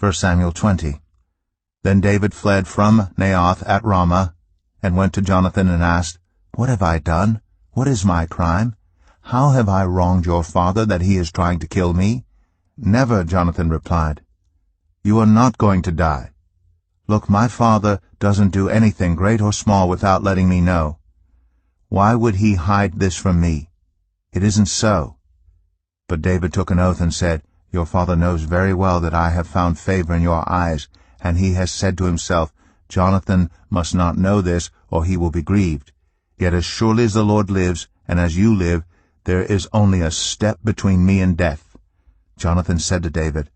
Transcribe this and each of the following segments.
1 Samuel 20. Then David fled from Naioth at Ramah, and went to Jonathan and asked, "What have I done? What is my crime? How have I wronged your father that he is trying to kill me?" "Never," Jonathan replied. "You are not going to die. Look, my father doesn't do anything great or small without letting me know. Why would he hide this from me? It isn't so." But David took an oath and said, "Your father knows very well that I have found favor in your eyes, and he has said to himself, 'Jonathan must not know this, or he will be grieved.' Yet as surely as the Lord lives, and as you live, there is only a step between me and death." Jonathan said to David,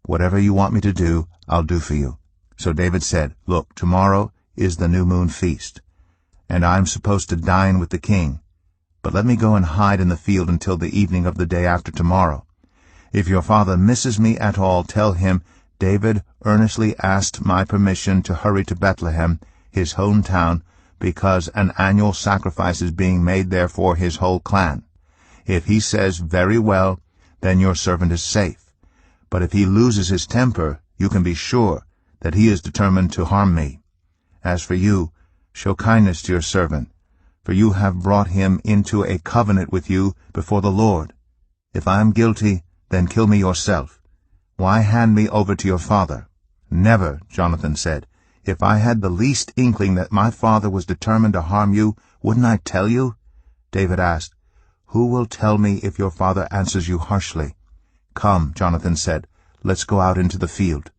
"Whatever you want me to do, I'll do for you." So David said, "Look, tomorrow is the new moon feast, and I'm supposed to dine with the king. But let me go and hide in the field until the evening of the day after tomorrow. If your father misses me at all, tell him, 'David earnestly asked my permission to hurry to Bethlehem, his hometown, because an annual sacrifice is being made there for his whole clan.' If he says, 'Very well,' then your servant is safe. But if he loses his temper, you can be sure that he is determined to harm me. As for you, show kindness to your servant, for you have brought him into a covenant with you before the Lord. If I am guilty, then kill me yourself. Why hand me over to your father?" "Never," Jonathan said. "If I had the least inkling that my father was determined to harm you, wouldn't I tell you?" David asked, "Who will tell me if your father answers you harshly?" "Come," Jonathan said, "let's go out into the field."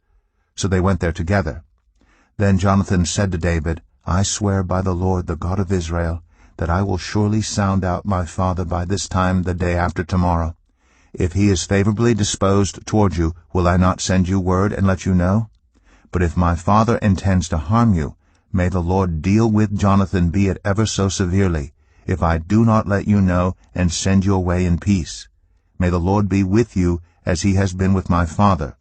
So they went there together. Then Jonathan said to David, "I swear by the Lord, the God of Israel, that I will surely sound out my father by this time the day after tomorrow. If he is favorably disposed toward you, will I not send you word and let you know? But if my father intends to harm you, may the Lord deal with Jonathan, be it ever so severely, if I do not let you know and send you away in peace. May the Lord be with you as he has been with my father.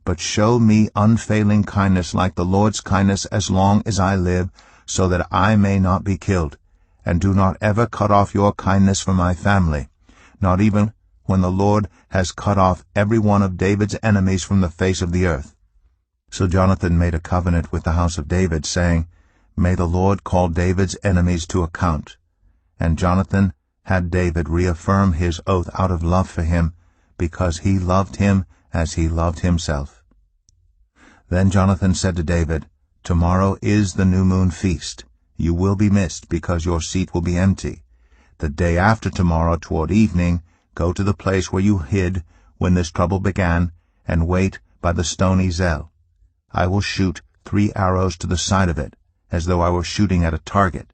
But show me unfailing kindness like the Lord's kindness as long as I live, so that I may not be killed. And do not ever cut off your kindness from my family, not even when the Lord has cut off every one of David's enemies from the face of the earth." So Jonathan made a covenant with the house of David, saying, "May the Lord call David's enemies to account." And Jonathan had David reaffirm his oath out of love for him, because he loved him as he loved himself. Then Jonathan said to David, "Tomorrow is the new moon feast. You will be missed, because your seat will be empty. The day after tomorrow, toward evening, go to the place where you hid when this trouble began, and wait by the stone Ezel. I will shoot 3 arrows to the side of it, as though I were shooting at a target.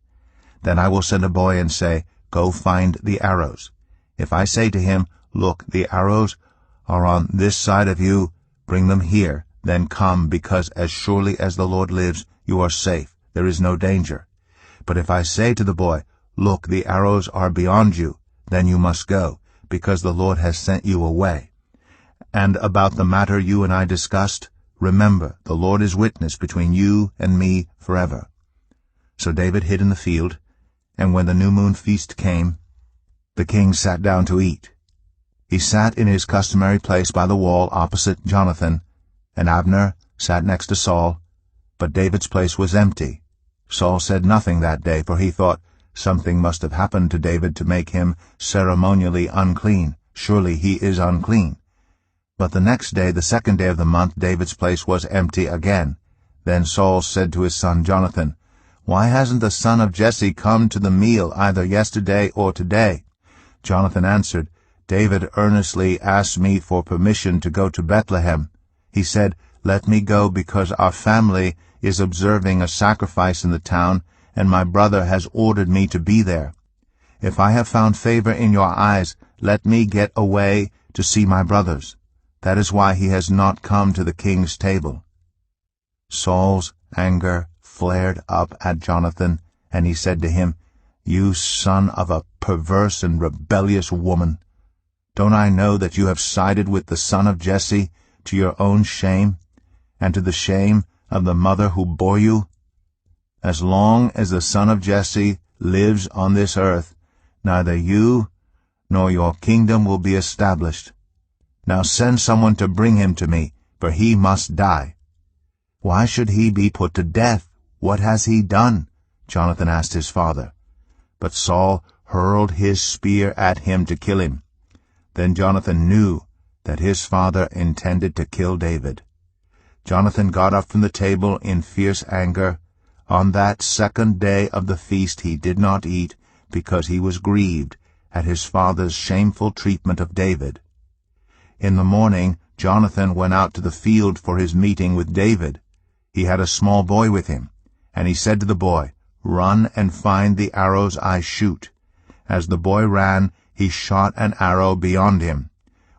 Then I will send a boy and say, 'Go find the arrows.' If I say to him, 'Look, the arrows are on this side of you, bring them here,' then come, because as surely as the Lord lives, you are safe, there is no danger. But if I say to the boy, 'Look, the arrows are beyond you,' then you must go, because the Lord has sent you away. And about the matter you and I discussed, remember, the Lord is witness between you and me forever." So David hid in the field, and when the new moon feast came, the king sat down to eat. He sat in his customary place by the wall opposite Jonathan, and Abner sat next to Saul, but David's place was empty. Saul said nothing that day, for he thought, "Something must have happened to David to make him ceremonially unclean. Surely he is unclean." But the next day, the 2nd day of the month, David's place was empty again. Then Saul said to his son Jonathan, "Why hasn't the son of Jesse come to the meal either yesterday or today?" Jonathan answered, "David earnestly asked me for permission to go to Bethlehem. He said, 'Let me go, because our family is observing a sacrifice in the town, and my brother has ordered me to be there. If I have found favor in your eyes, let me get away to see my brothers.' That is why he has not come to the king's table." Saul's anger flared up at Jonathan, and he said to him, "You son of a perverse and rebellious woman! Don't I know that you have sided with the son of Jesse to your own shame, and to the shame of the mother who bore you? As long as the son of Jesse lives on this earth, neither you nor your kingdom will be established. Now send someone to bring him to me, for he must die." "Why should he be put to death? What has he done?" Jonathan asked his father. But Saul hurled his spear at him to kill him. Then Jonathan knew that his father intended to kill David. Jonathan got up from the table in fierce anger. On that second day of the feast he did not eat, because he was grieved at his father's shameful treatment of David. In the morning Jonathan went out to the field for his meeting with David. He had a small boy with him, and he said to the boy, "Run and find the arrows I shoot." As the boy ran, he shot an arrow beyond him.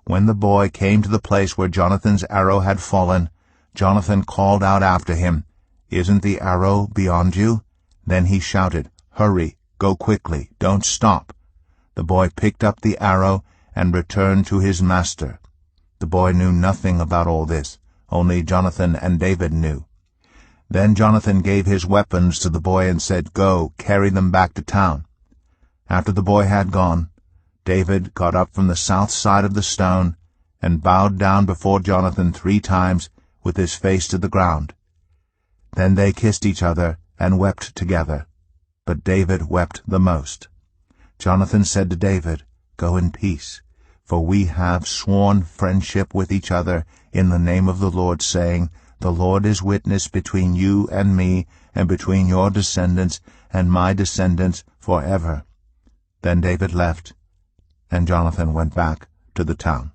When the boy came to the place where Jonathan's arrow had fallen, Jonathan called out after him, "Isn't the arrow beyond you?" Then he shouted, "Hurry, go quickly, don't stop." The boy picked up the arrow and returned to his master. The boy knew nothing about all this, only Jonathan and David knew. Then Jonathan gave his weapons to the boy and said, "Go, carry them back to town." After the boy had gone, David got up from the south side of the stone and bowed down before Jonathan 3 times with his face to the ground. Then they kissed each other and wept together, but David wept the most. Jonathan said to David, "Go in peace, for we have sworn friendship with each other in the name of the Lord, saying, 'The Lord is witness between you and me, and between your descendants and my descendants forever.'" Then David left, and Jonathan went back to the town.